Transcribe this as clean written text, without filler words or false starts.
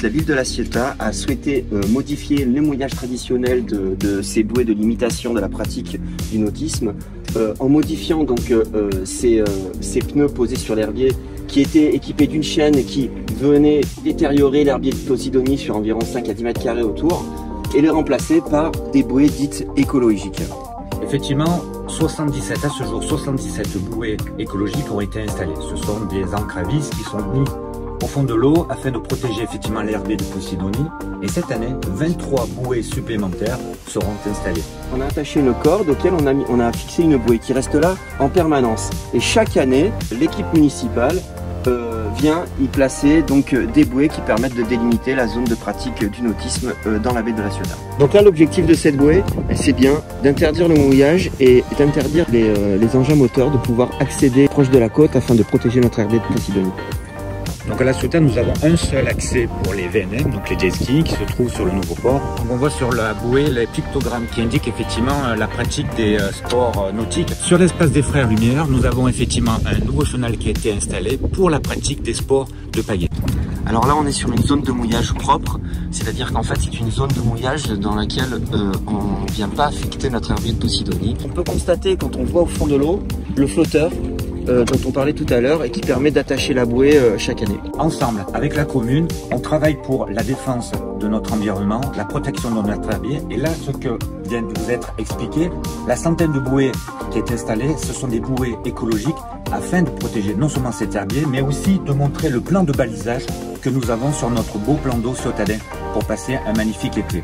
la ville de La Ciotat a souhaité modifier le mouillage traditionnel de ces bouées de limitation de la pratique du nautisme en modifiant donc ces pneus posés sur l'herbier qui étaient équipés d'une chaîne qui venait détériorer l'herbier de Posidonie sur environ 5 à 10 mètres carrés autour et les remplacer par des bouées dites écologiques. Effectivement, 77 à ce jour, 77 bouées écologiques ont été installées. Ce sont des encres à vis qui sont mis au fond de l'eau afin de protéger effectivement l'herbier de Posidonie. Et cette année, 23 bouées supplémentaires seront installées. On a attaché une corde auquel on a fixé une bouée qui reste là en permanence. Et chaque année, l'équipe municipale vient y placer donc des bouées qui permettent de délimiter la zone de pratique du nautisme dans la baie de La Ciotat. Donc là, l'objectif de cette bouée, c'est bien d'interdire le mouillage et d'interdire les engins moteurs de pouvoir accéder proche de la côte afin de protéger notre herbier de Posidonie. Donc à La Ciotat, nous avons un seul accès pour les VNM, donc les jet skis qui se trouvent sur le nouveau port. Donc on voit sur la bouée les pictogrammes qui indiquent effectivement la pratique des sports nautiques. Sur l'espace des Frères Lumière, nous avons effectivement un nouveau chenal qui a été installé pour la pratique des sports de pagaie. Alors là, on est sur une zone de mouillage propre, c'est-à-dire qu'en fait, c'est une zone de mouillage dans laquelle on ne vient pas affecter notre herbier de Posidonie. On peut constater quand on voit au fond de l'eau le flotteur dont on parlait tout à l'heure et qui permet d'attacher la bouée chaque année. Ensemble, avec la commune, on travaille pour la défense de notre environnement, la protection de notre herbier. Et là, ce que vient de vous être expliqué, la centaine de bouées qui est installée, ce sont des bouées écologiques afin de protéger non seulement cet herbier, mais aussi de montrer le plan de balisage que nous avons sur notre beau plan d'eau ciotadin pour passer un magnifique été.